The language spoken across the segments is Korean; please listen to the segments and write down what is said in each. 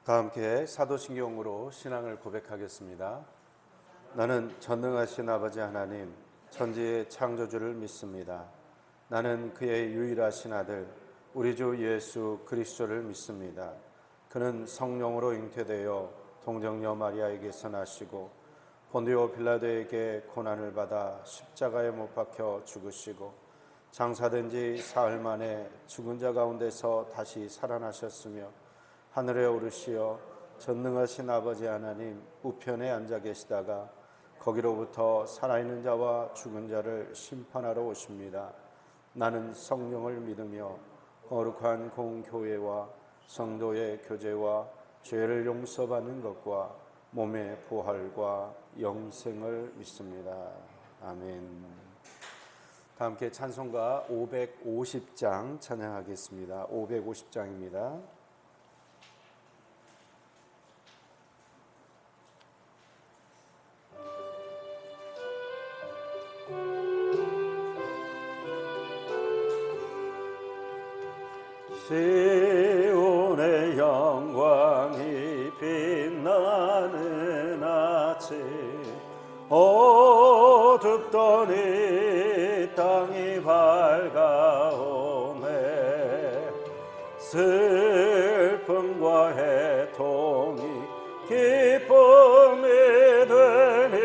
다 함께 사도신경으로 신앙을 고백하겠습니다. 나는 전능하신 아버지 하나님, 천지의 창조주를 믿습니다. 나는 그의 유일하신 아들, 우리 주 예수 그리스도를 믿습니다. 그는 성령으로 잉태되어 동정녀 마리아에게서 나시고 본디오 빌라도에게 고난을 받아 십자가에 못 박혀 죽으시고 장사된 지 사흘 만에 죽은 자 가운데서 다시 살아나셨으며 하늘에 오르시어 전능하신 아버지 하나님 우편에 앉아 계시다가 거기로부터 살아있는 자와 죽은 자를 심판하러 오십니다. 나는 성령을 믿으며 거룩한 공교회와 성도의 교제와 죄를 용서받는 것과 몸의 부활과 영생을 믿습니다. 아멘. 다 함께 찬송가 550장 찬양하겠습니다. 550장입니다. 시온의 영광이 빛나는 아침 어둡던 이 땅이 밝아오네 슬픔과 해통이 기쁨이 되니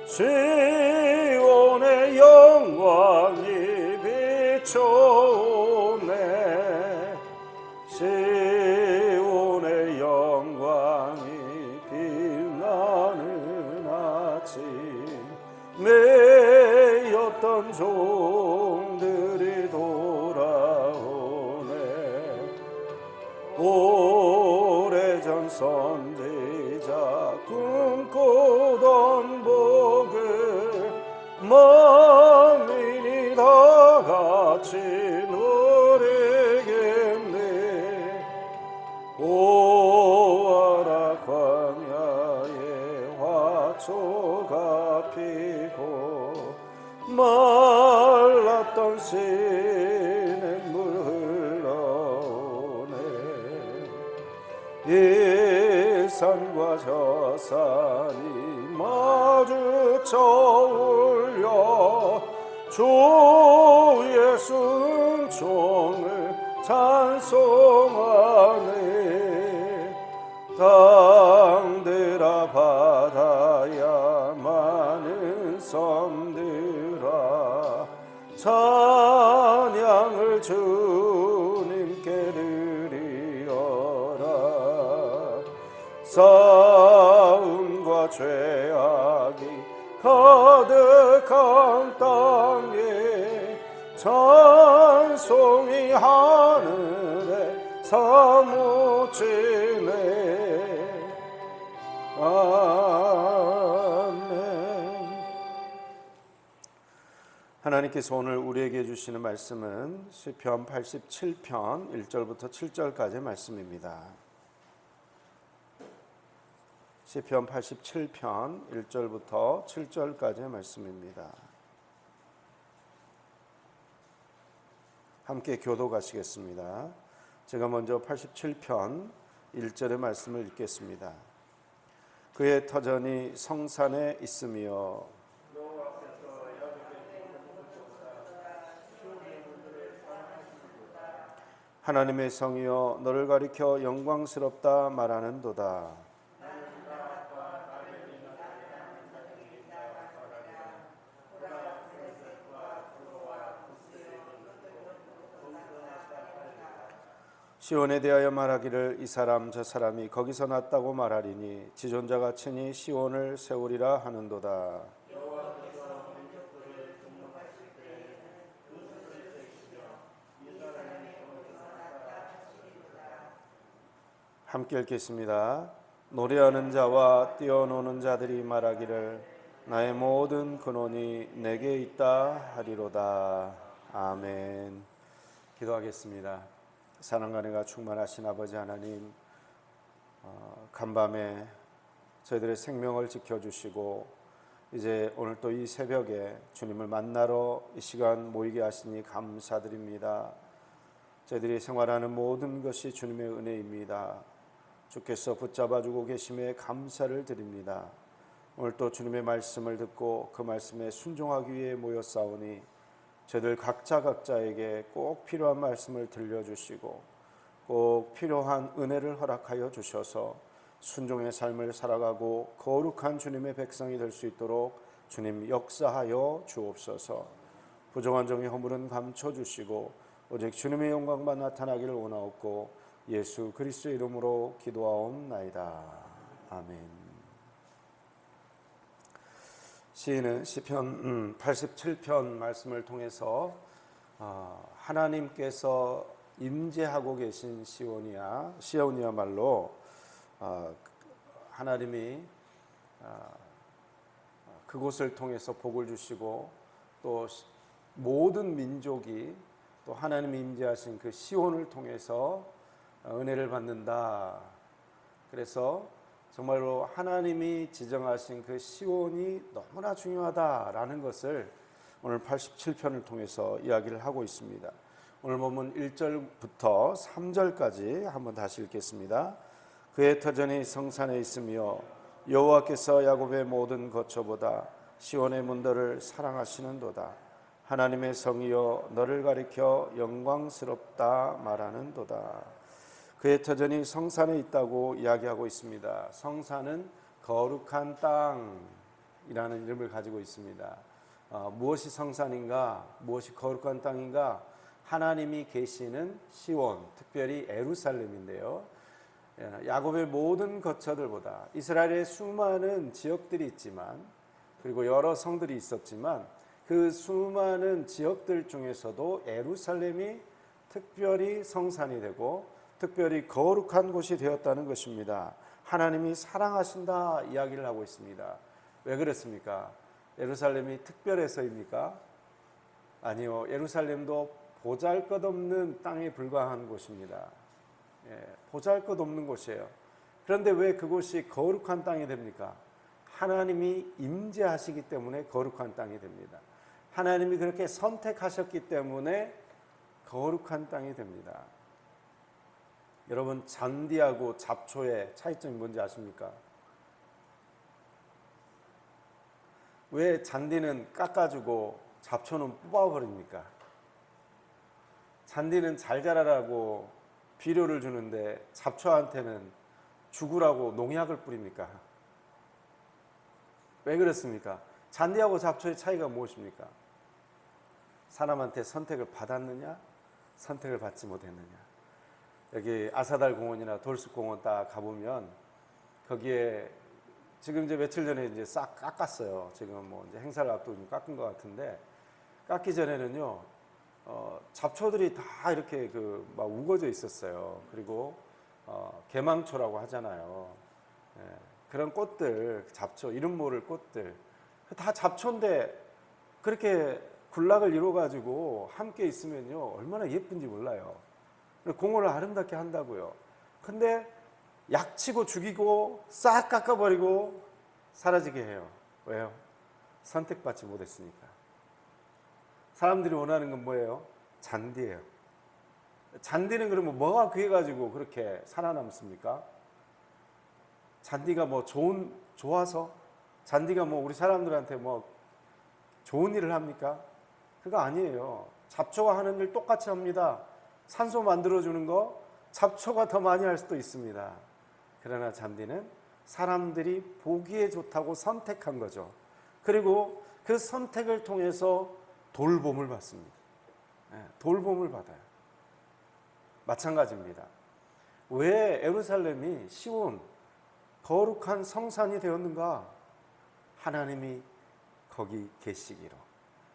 시온의 영광이 비춰오네 시온의 영광이 빛나는 아침 매였던 종들이 돌아오네 오래전 선지자 꿈꾸던 복을 만민이 다 같이 오아라 광야에 화초가 피고 말랐던 시냇물 흘러오네 이 산과 저 산이 마주쳐 울려 주 예수 은총을 찬송하네 땅들아 바다야 많은 섬들아 찬양을 주님께 드리어라 싸움과 죄악이 가득한 땅에 찬송이 하늘에 사무치네 아멘. 하나님께서 오늘 우리에게 주시는 말씀은 시편 87편 1절부터 7절까지의 말씀입니다. 시편 87편 1절부터 7절까지의 말씀입니다. 함께 교독하시겠습니다. 제가 먼저 87편 1절의 말씀을 읽겠습니다. 그의 터전이 성산에 있으며 하나님의 성이여 너를 가리켜 영광스럽다 말하는도다. 시온에 대하여 말하기를 이 사람 저 사람이 거기서 났다고 말하리니 지존자가 친히 시온을 세우리라 하는도다. 함께 읽겠습니다. 노래하는 자와 뛰어노는 자들이 말하기를 나의 모든 근원이 내게 있다 하리로다. 아멘. 기도하겠습니다. 사랑과 은혜가 충만하신 아버지 하나님, 간밤에 저희들의 생명을 지켜주시고 이제 오늘 또 이 새벽에 주님을 만나러 이 시간 모이게 하시니 감사드립니다. 저희들이 생활하는 모든 것이 주님의 은혜입니다. 주께서 붙잡아주고 계심에 감사를 드립니다. 오늘 또 주님의 말씀을 듣고 그 말씀에 순종하기 위해 모였사오니 저들 각자에게 꼭 필요한 말씀을 들려주시고 꼭 필요한 은혜를 허락하여 주셔서 순종의 삶을 살아가고 거룩한 주님의 백성이 될 수 있도록 주님 역사하여 주옵소서. 부정한 종의 허물은 감춰주시고 오직 주님의 영광만 나타나기를 원하옵고 예수 그리스도의 이름으로 기도하옵나이다. 아멘. 시인은 시편 87편 말씀을 통해서 하나님께서 임재하고 계신 시온이야말로 하나님이 그곳을 통해서 복을 주시고 또 모든 민족이 또 하나님이 임재하신 그 시온을 통해서 은혜를 받는다. 그래서 정말로 하나님이 지정하신 그 시온이 너무나 중요하다라는 것을 오늘 87편을 통해서 이야기를 하고 있습니다. 오늘 본문 1절부터 3절까지 한번 다시 읽겠습니다. 그의 터전이 성산에 있으며 여호와께서 야곱의 모든 거처보다 시온의 문들을 사랑하시는도다. 하나님의 성이여 너를 가리켜 영광스럽다 말하는도다. 그의 터전이 성산에 있다고 이야기하고 있습니다. 성산은 거룩한 땅이라는 이름을 가지고 있습니다. 무엇이 성산인가? 무엇이 거룩한 땅인가? 하나님이 계시는 시온, 특별히 예루살렘인데요. 야곱의 모든 거처들보다 이스라엘의 수많은 지역들이 있지만 그리고 여러 성들이 있었지만 그 수많은 지역들 중에서도 예루살렘이 특별히 성산이 되고 특별히 거룩한 곳이 되었다는 것입니다. 하나님이 사랑하신다 이야기를 하고 있습니다. 왜 그렇습니까? 예루살렘이 특별해서입니까? 아니요. 예루살렘도 보잘것없는 땅에 불과한 곳입니다. 보잘것없는 곳이에요. 그런데 왜 그곳이 거룩한 땅이 됩니까? 하나님이 임재하시기 때문에 거룩한 땅이 됩니다. 하나님이 그렇게 선택하셨기 때문에 거룩한 땅이 됩니다. 여러분, 잔디하고 잡초의 차이점이 뭔지 아십니까? 왜 잔디는 깎아주고 잡초는 뽑아버립니까? 잔디는 잘 자라라고 비료를 주는데 잡초한테는 죽으라고 농약을 뿌립니까? 왜 그렇습니까? 잔디하고 잡초의 차이가 무엇입니까? 사람한테 선택을 받았느냐, 선택을 받지 못했느냐. 여기 아사달 공원이나 돌숲 공원 딱 가보면 거기에 지금 이제 며칠 전에 이제 싹 깎았어요. 지금 뭐 이제 행사를 앞두고 좀 깎은 것 같은데 깎기 전에는요, 잡초들이 다 이렇게 그 막 우거져 있었어요. 그리고 개망초라고 하잖아요. 그런 꽃들, 잡초, 이름 모를 꽃들 다 잡초인데 그렇게 군락을 이루어가지고 함께 있으면요 얼마나 예쁜지 몰라요. 공원을 아름답게 한다고요. 근데 약치고 죽이고 싹 깎아버리고 사라지게 해요. 왜요? 선택받지 못했으니까. 사람들이 원하는 건 뭐예요? 잔디예요. 잔디는 그러면 뭐가 그래가지고 그렇게 살아남습니까? 잔디가 뭐 좋아서? 잔디가 뭐 우리 사람들한테 뭐 좋은 일을 합니까? 그거 아니에요. 잡초가 하는 일 똑같이 합니다. 산소 만들어주는 거 잡초가 더 많이 할 수도 있습니다. 그러나 잔디는 사람들이 보기에 좋다고 선택한 거죠. 그리고 그 선택을 통해서 돌봄을 받습니다. 돌봄을 받아요. 마찬가지입니다. 왜 예루살렘이 시온, 거룩한 성산이 되었는가? 하나님이 거기 계시기로,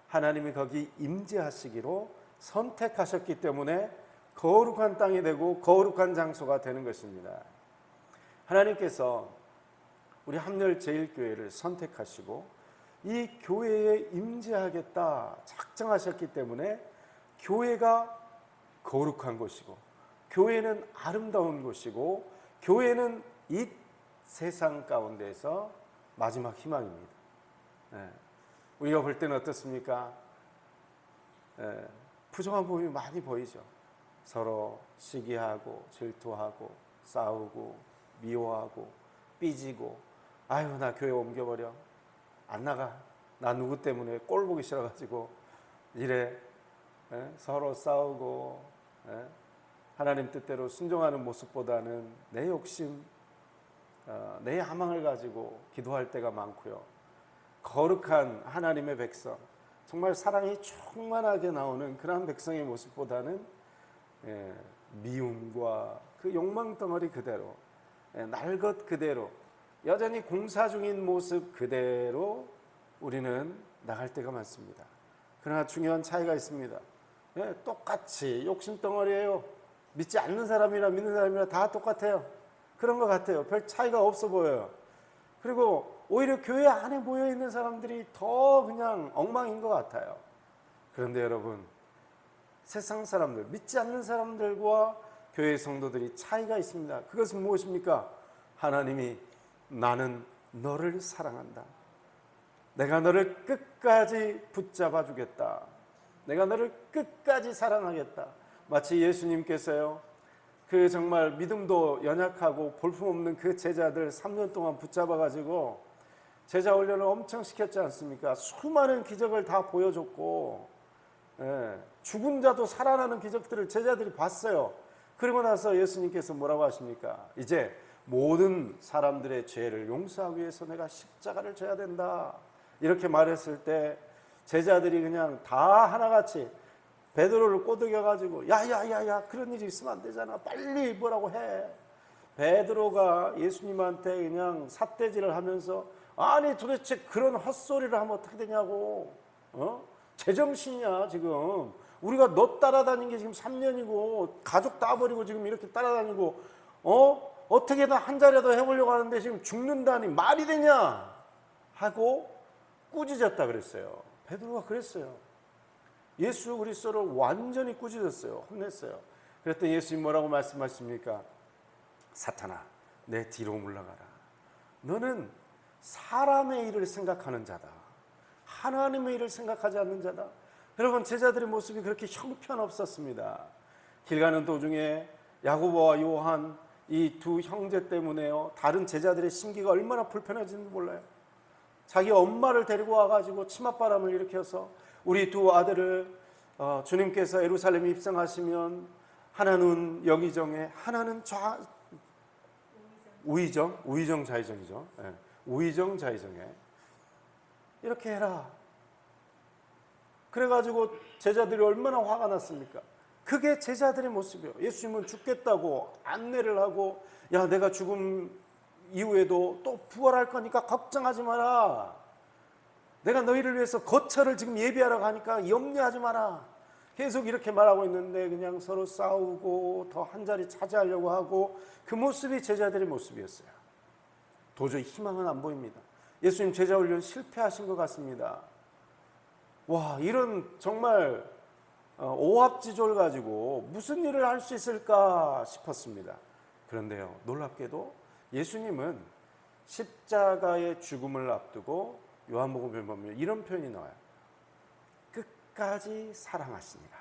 하나님이 거기 임재하시기로 선택하셨기 때문에 거룩한 땅이 되고 거룩한 장소가 되는 것입니다. 하나님께서 우리 함렬제일교회를 선택하시고 이 교회에 임재하겠다 작정하셨기 때문에 교회가 거룩한 곳이고 교회는 아름다운 곳이고 교회는 이 세상 가운데서 마지막 희망입니다. 우리가 볼 때는 어떻습니까? 부정한 부분이 많이 보이죠. 서로 시기하고 질투하고 싸우고 미워하고 삐지고, 아유 나 교회 옮겨버려, 안 나가, 나 누구 때문에 꼴 보기 싫어가지고 이래, 서로 싸우고, 하나님 뜻대로 순종하는 모습보다는 내 욕심, 내 야망을 가지고 기도할 때가 많고요. 거룩한 하나님의 백성, 정말 사랑이 충만하게 나오는 그런 백성의 모습보다는 미움과 그 욕망 덩어리 그대로, 날 것 그대로, 여전히 공사 중인 모습 그대로 우리는 나갈 때가 많습니다. 그러나 중요한 차이가 있습니다. 똑같이 욕심 덩어리예요. 믿지 않는 사람이나 믿는 사람이나 다 똑같아요. 그런 것 같아요. 별 차이가 없어 보여요. 그리고 오히려 교회 안에 모여있는 사람들이 더 그냥 엉망인 것 같아요. 그런데 여러분, 세상 사람들, 믿지 않는 사람들과 교회 성도들이 차이가 있습니다. 그것은 무엇입니까? 하나님이 나는 너를 사랑한다, 내가 너를 끝까지 붙잡아 주겠다, 내가 너를 끝까지 사랑하겠다. 마치 예수님께서요, 그 정말 믿음도 연약하고 볼품없는 그 제자들 3년 동안 붙잡아 가지고 제자 훈련을 엄청 시켰지 않습니까? 수많은 기적을 다 보여줬고, 죽은 자도 살아나는 기적들을 제자들이 봤어요. 그리고 나서 예수님께서 뭐라고 하십니까? 이제 모든 사람들의 죄를 용서하기 위해서 내가 십자가를 져야 된다, 이렇게 말했을 때 제자들이 그냥 다 하나같이 베드로를 꼬드겨가지고 야야야야, 그런 일이 있으면 안 되잖아, 빨리 뭐라고 해. 베드로가 예수님한테 그냥 삿대질을 하면서, 아니 도대체 그런 헛소리를 하면 어떻게 되냐고, 제정신이야 지금. 우리가 너 따라다닌 게 지금 3년이고 가족 다 버리고 지금 이렇게 따라다니고, 어떻게든 한 자리라도 해보려고 하는데 지금 죽는다니 말이 되냐 하고 꾸짖었다 그랬어요. 베드로가 그랬어요. 예수 그리스도를 완전히 꾸짖었어요. 혼냈어요. 그랬더니 예수님 뭐라고 말씀하십니까? 사탄아, 내 뒤로 물러가라. 너는 사람의 일을 생각하는 자다, 하나님의 일을 생각하지 않는 자다. 여러분, 제자들의 모습이 그렇게 형편없었습니다. 길 가는 도중에 야고보와 요한, 이 두 형제 때문에요, 다른 제자들의 심기가 얼마나 불편해지는지 몰라요. 자기 엄마를 데리고 와가지고 치맛바람을 일으켜서 우리 두 아들을 주님께서 예루살렘에 입성하시면 하나는 여기정에, 하나는 우의정 좌의정이죠. 우의정 좌의정에 이렇게 해라. 그래가지고 제자들이 얼마나 화가 났습니까? 그게 제자들의 모습이에요. 예수님은 죽겠다고 안내를 하고, 야 내가 죽음 이후에도 또 부활할 거니까 걱정하지 마라, 내가 너희를 위해서 거처를 지금 예비하러 가니까 염려하지 마라, 계속 이렇게 말하고 있는데 그냥 서로 싸우고 더 한 자리 차지하려고 하고, 그 모습이 제자들의 모습이었어요. 도저히 희망은 안 보입니다. 예수님 제자 훈련 실패하신 것 같습니다. 와, 이런 정말 오합지졸 가지고 무슨 일을 할 수 있을까 싶었습니다. 그런데요, 놀랍게도 예수님은 십자가의 죽음을 앞두고 요한복음에 보면 이런 표현이 나와요. 끝까지 사랑하시니라.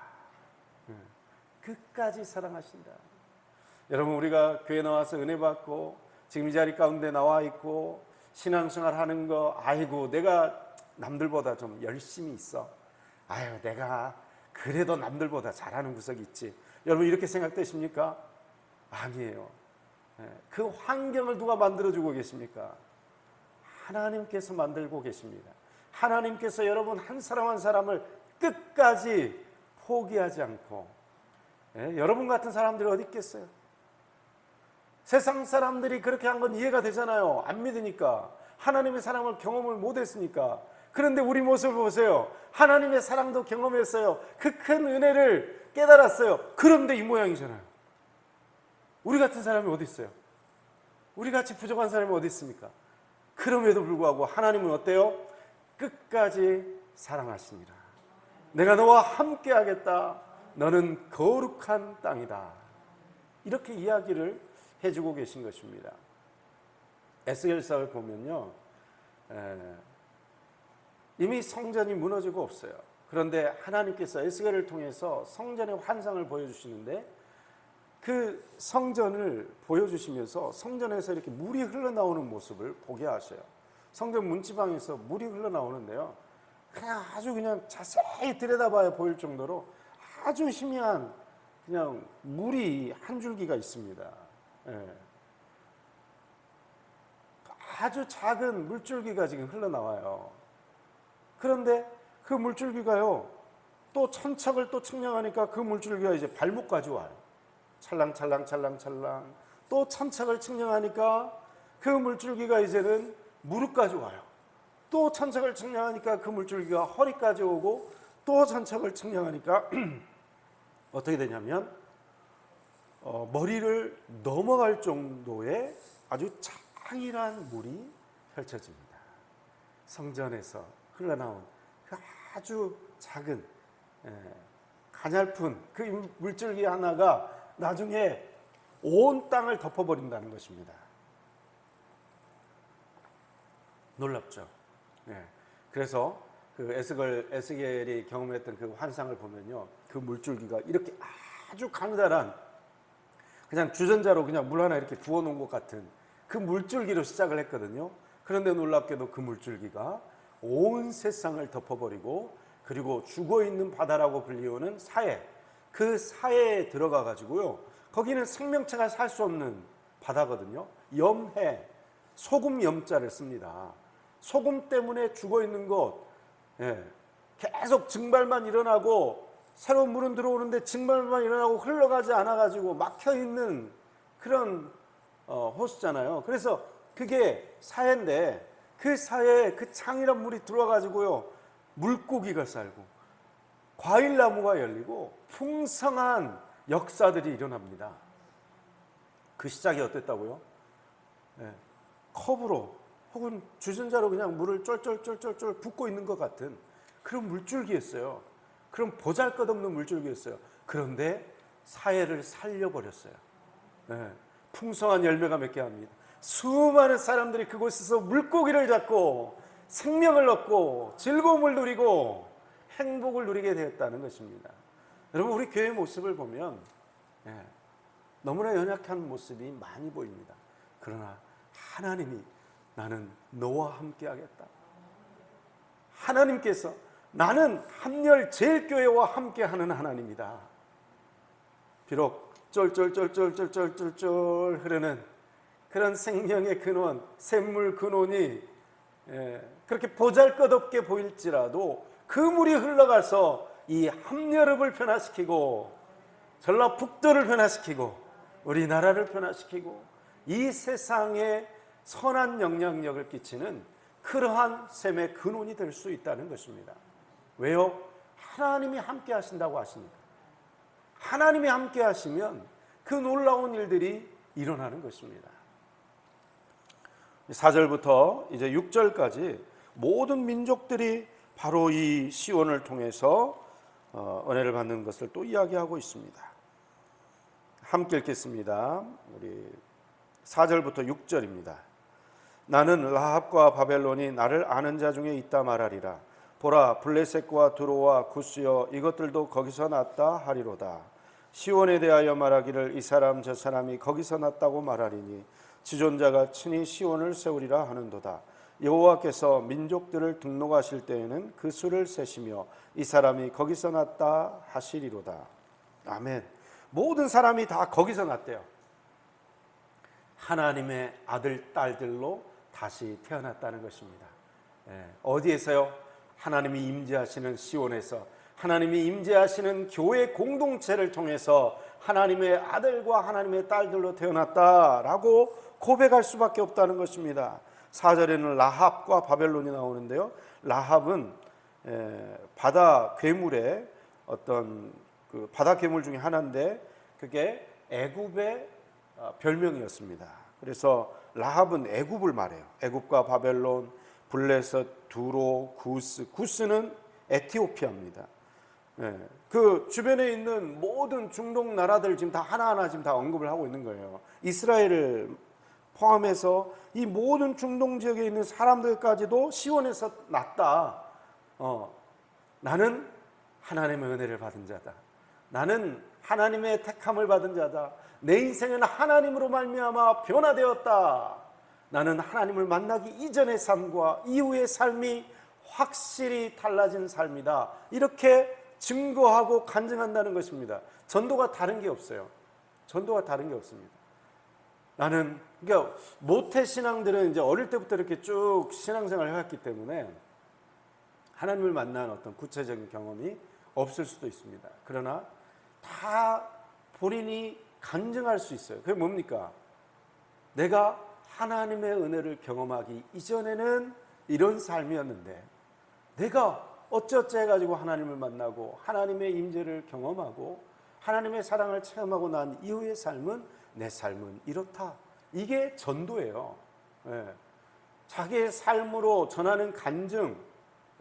끝까지 사랑하신다. 여러분, 우리가 교회 나와서 은혜 받고 지금 이 자리 가운데 나와 있고 신앙생활 하는 거, 아이고 내가 남들보다 좀 열심히 있어, 아유 내가 그래도 남들보다 잘하는 구석이 있지, 여러분 이렇게 생각되십니까? 아니에요. 그 환경을 누가 만들어주고 계십니까? 하나님께서 만들고 계십니다. 하나님께서 여러분 한 사람 한 사람을 끝까지 포기하지 않고, 여러분 같은 사람들이 어디 있겠어요? 세상 사람들이 그렇게 한 건 이해가 되잖아요. 안 믿으니까, 하나님의 사랑을 경험을 못했으니까. 그런데 우리 모습을 보세요. 하나님의 사랑도 경험했어요. 그 큰 은혜를 깨달았어요. 그런데 이 모양이잖아요. 우리 같은 사람이 어디 있어요? 우리 같이 부족한 사람이 어디 있습니까? 그럼에도 불구하고 하나님은 어때요? 끝까지 사랑하시니라. 내가 너와 함께 하겠다. 너는 거룩한 땅이다. 이렇게 이야기를 해주고 계신 것입니다. 에스겔서를 보면요, 이미 성전이 무너지고 없어요. 그런데 하나님께서 에스겔을 통해서 성전의 환상을 보여주시는데, 그 성전을 보여주시면서 성전에서 이렇게 물이 흘러나오는 모습을 보게 하셔요. 성전 문지방에서 물이 흘러나오는데요, 그냥 아주 그냥 자세히 들여다봐야 보일 정도로 아주 희미한 그냥 물이 한 줄기가 있습니다. 예. 아주 작은 물줄기가 지금 흘러나와요. 그런데 그 물줄기가요, 또 천척을 또 측량하니까 그 물줄기가 이제 발목까지 와요. 찰랑찰랑. 또 천척을 측량하니까 그 물줄기가 이제는 무릎까지 와요. 또 천척을 측량하니까 그 물줄기가 허리까지 오고, 또 천척을 측량하니까 어떻게 되냐면 머리를 넘어갈 정도의 아주 창일한 물이 펼쳐집니다. 성전에서 흘러나온 그 아주 작은 가냘픈 그 물줄기 하나가 나중에 온 땅을 덮어버린다는 것입니다. 놀랍죠. 그래서 그 에스겔이 경험했던 그 환상을 보면요, 그 물줄기가 이렇게 아주 가느다란, 그냥 주전자로 그냥 물 하나 이렇게 부어놓은 것 같은 그 물줄기로 시작을 했거든요. 그런데 놀랍게도 그 물줄기가 온 세상을 덮어버리고, 그리고 죽어있는 바다라고 불리우는 사해, 그 사해에 들어가 가지고요, 거기는 생명체가 살 수 없는 바다거든요. 염해, 소금 염자를 씁니다. 소금 때문에 죽어있는 것, 계속 증발만 일어나고, 새로운 물은 들어오는데 증발만 일어나고 흘러가지 않아가지고 막혀있는 그런 호수잖아요. 그래서 그게 사해인데, 그 사해에 그 창이란 물이 들어와가지고요, 물고기가 살고 과일나무가 열리고 풍성한 역사들이 일어납니다. 그 시작이 어땠다고요? 컵으로 혹은 주전자로 그냥 물을 쫄쫄쫄쫄쫄 붓고 있는 것 같은 그런 물줄기였어요. 그런 보잘것없는 물줄기였어요. 그런데 사해를 살려버렸어요. 풍성한 열매가 맺게 합니다. 수많은 사람들이 그곳에서 물고기를 잡고 생명을 얻고 즐거움을 누리고 행복을 누리게 되었다는 것입니다. 여러분, 우리 교회의 모습을 보면 너무나 연약한 모습이 많이 보입니다. 그러나 하나님이 나는 너와 함께 하겠다. 하나님께서 나는 함렬제일교회와 함께 하는 하나님이다. 비록 쫄쫄쫄쫄쫄쫄쫄 흐르는 그런 생명의 근원, 샘물 근원이 그렇게 보잘것없게 보일지라도 그 물이 흘러가서 이 함여름을 변화시키고 전라북도를 변화시키고 우리나라를 변화시키고 이 세상에 선한 영향력을 끼치는 그러한 샘의 근원이 될 수 있다는 것입니다. 왜요? 하나님이 함께 하신다고 하시니까. 하나님이 함께 하시면 그 놀라운 일들이 일어나는 것입니다. 4절부터 이제 6절까지 모든 민족들이 바로 이 시온을 통해서 은혜를 받는 것을 또 이야기하고 있습니다. 함께 읽겠습니다. 우리 4절부터 6절입니다. 나는 라합과 바벨론이 나를 아는 자 중에 있다 말하리라. 보라, 블레셋과 두로와 구스여, 이것들도 거기서 났다 하리로다. 시온에 대하여 말하기를 이 사람 저 사람이 거기서 났다고 말하리니 지존자가 친히 시온을 세우리라 하는도다. 여호와께서 민족들을 등록하실 때에는 그 수를 세시며 이 사람이 거기서 났다 하시리로다. 아멘. 모든 사람이 다 거기서 났대요. 하나님의 아들, 딸들로 다시 태어났다는 것입니다. 어디에서요? 하나님이 임재하시는 시온에서, 하나님이 임재하시는 교회 공동체를 통해서 하나님의 아들과 하나님의 딸들로 태어났다라고 고백할 수밖에 없다는 것입니다. 4절에는 라합과 바벨론이 나오는데요, 라합은 바다 괴물의 어떤 그 바다 괴물 중에 하나인데 그게 애굽의 별명이었습니다. 그래서 라합은 애굽을 말해요. 애굽과 바벨론, 블레셋, 두로, 구스는 에티오피아입니다. 그 주변에 있는 모든 중동 나라들 지금 다 하나하나 지금 다 언급을 하고 있는 거예요. 이스라엘을 포함해서 이 모든 중동 지역에 있는 사람들까지도 시온에서 났다. 나는 하나님의 은혜를 받은 자다. 나는 하나님의 택함을 받은 자다. 내 인생은 하나님으로 말미암아 변화되었다. 나는 하나님을 만나기 이전의 삶과 이후의 삶이 확실히 달라진 삶이다. 이렇게 증거하고 간증한다는 것입니다. 전도가 다른 게 없어요. 전도가 다른 게 없습니다. 나는 그러니까 모태 신앙들은 이제 어릴 때부터 이렇게 쭉 신앙생활을 해왔기 때문에 하나님을 만난 어떤 구체적인 경험이 없을 수도 있습니다. 그러나 다 본인이 간증할 수 있어요. 그게 뭡니까? 내가 하나님의 은혜를 경험하기 이전에는 이런 삶이었는데 내가 어쩌어쩌 해가지고 하나님을 만나고 하나님의 임재를 경험하고 하나님의 사랑을 체험하고 난 이후의 삶은 내 삶은 이렇다. 이게 전도예요. 예. 자기의 삶으로 전하는 간증,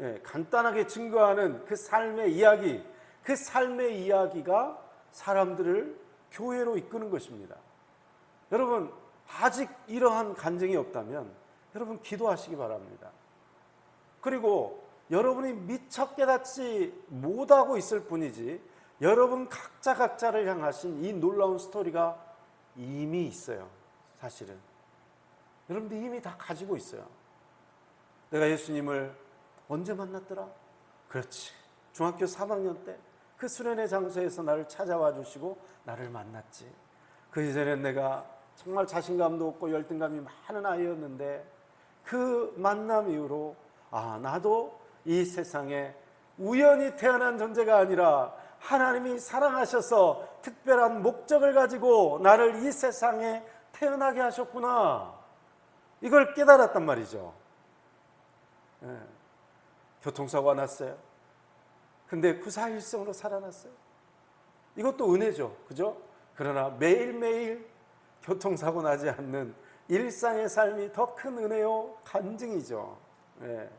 예. 간단하게 증거하는 그 삶의 이야기, 그 삶의 이야기가 사람들을 교회로 이끄는 것입니다. 여러분 아직 이러한 간증이 없다면 여러분 기도하시기 바랍니다. 그리고 여러분이 미처 깨닫지 못하고 있을 뿐이지 여러분 각자를 향하신 이 놀라운 스토리가 이미 있어요. 사실은 여러분들 이미 다 가지고 있어요. 내가 예수님을 언제 만났더라? 그렇지, 중학교 3학년 때 그 수련회 장소에서 나를 찾아와 주시고 나를 만났지. 그 이전엔 내가 정말 자신감도 없고 열등감이 많은 아이였는데 그 만남 이후로 나도 이 세상에 우연히 태어난 존재가 아니라 하나님이 사랑하셔서 특별한 목적을 가지고 나를 이 세상에 태어나게 하셨구나. 이걸 깨달았단 말이죠. 예. 교통사고가 났어요. 근데 구사일생으로 살아났어요. 이것도 은혜죠. 그죠? 그러나 매일매일 교통사고 나지 않는 일상의 삶이 더 큰 은혜요 간증이죠. 예.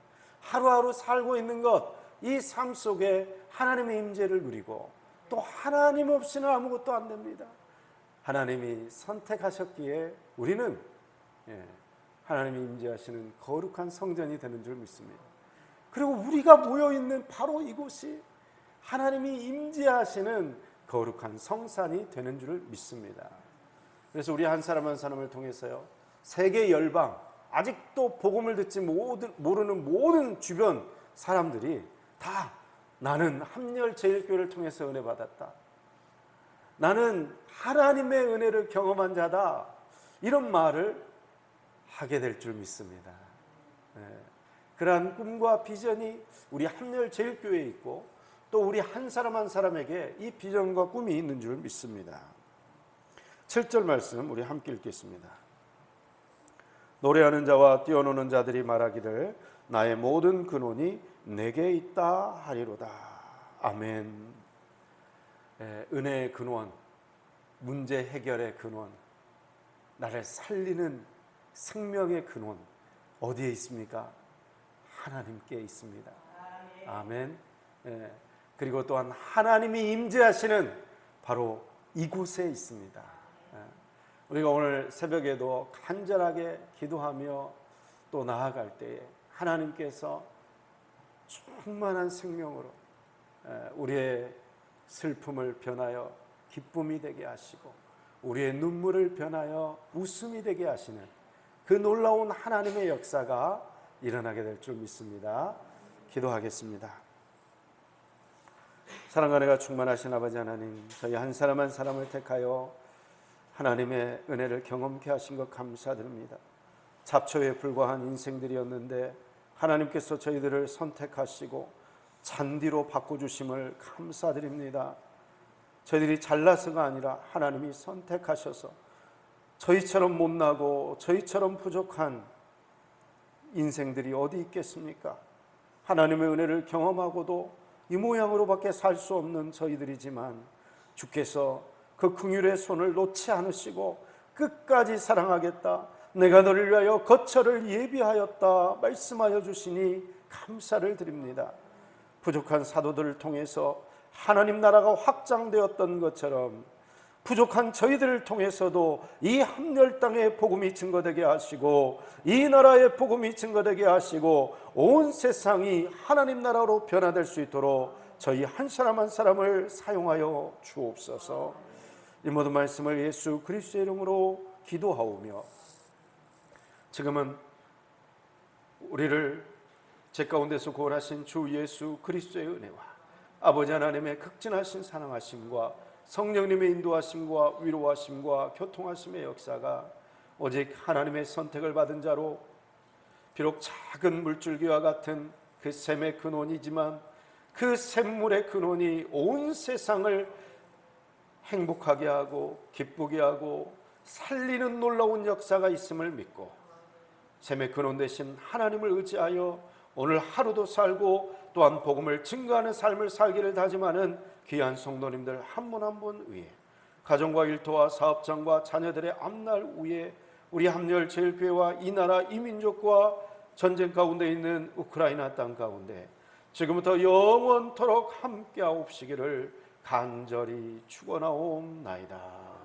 하루하루 살고 있는 것, 이 삶 속에 하나님의 임재를 누리고 또 하나님 없이는 아무것도 안 됩니다. 하나님이 선택하셨기에 우리는 하나님이 임재하시는 거룩한 성전이 되는 줄 믿습니다. 그리고 우리가 모여있는 바로 이곳이 하나님이 임재하시는 거룩한 성산이 되는 줄 믿습니다. 그래서 우리 한 사람 한 사람을 통해서요, 세계 열방, 아직도 복음을 듣지 모르는 모든 주변 사람들이 다 나는 함렬제일교회를 통해서 은혜 받았다. 나는 하나님의 은혜를 경험한 자다. 이런 말을 하게 될 줄 믿습니다. 그러한 꿈과 비전이 우리 함렬제일교회에 있고 또 우리 한 사람 한 사람에게 이 비전과 꿈이 있는 줄 믿습니다. 7절 말씀 우리 함께 읽겠습니다. 노래하는 자와 뛰어노는 자들이 말하기를 나의 모든 근원이 내게 있다 하리로다. 아멘. 은혜의 근원, 문제 해결의 근원, 나를 살리는 생명의 근원 어디에 있습니까? 하나님께 있습니다. 아멘. 그리고 또한 하나님이 임재하시는 바로 이곳에 있습니다. 우리가 오늘 새벽에도 간절하게 기도하며 또 나아갈 때에 하나님께서 충만한 생명으로 우리의 슬픔을 변하여 기쁨이 되게 하시고 우리의 눈물을 변하여 웃음이 되게 하시는 그 놀라운 하나님의 역사가 일어나게 될 줄 믿습니다. 기도하겠습니다. 사랑과 은혜가 충만하신 아버지 하나님, 저희 한 사람 한 사람을 택하여 하나님의 은혜를 경험케 하신 것 감사드립니다. 잡초에 불과한 인생들이었는데 하나님께서 저희들을 선택하시고 잔디로 바꿔주심을 감사드립니다. 저희들이 잘나서가 아니라 하나님이 선택하셔서 저희처럼 못나고 저희처럼 부족한 인생들이 어디 있겠습니까? 하나님의 은혜를 경험하고도 이 모양으로밖에 살 수 없는 저희들이지만 주께서 그 긍휼의 손을 놓지 않으시고 끝까지 사랑하겠다, 내가 너를 위하여 거처를 예비하였다 말씀하여 주시니 감사를 드립니다. 부족한 사도들을 통해서 하나님 나라가 확장되었던 것처럼 부족한 저희들을 통해서도 이 함렬 땅의 복음이 증거되게 하시고 이 나라의 복음이 증거되게 하시고 온 세상이 하나님 나라로 변화될 수 있도록 저희 한 사람 한 사람을 사용하여 주옵소서. 이 모든 말씀을 예수 그리스도의 이름으로 기도하오며, 지금은 우리를 제 가운데서 구원하신 주 예수 그리스도의 은혜와 아버지 하나님의 극진하신 사랑하심과 성령님의 인도하심과 위로하심과 교통하심의 역사가 오직 하나님의 선택을 받은 자로, 비록 작은 물줄기와 같은 그 샘의 근원이지만 그 샘물의 근원이 온 세상을 행복하게 하고 기쁘게 하고 살리는 놀라운 역사가 있음을 믿고, 샘의 근원 되신 하나님을 의지하여 오늘 하루도 살고 또한 복음을 증거하는 삶을 살기를 다짐하는 귀한 성도님들 한 분 한 분 위에, 가정과 일터와 사업장과 자녀들의 앞날 위에, 우리 함열 제일교회와 이 나라 이 민족과 전쟁 가운데 있는 우크라이나 땅 가운데 지금부터 영원토록 함께하옵시기를 간절히 축원하옵나이다.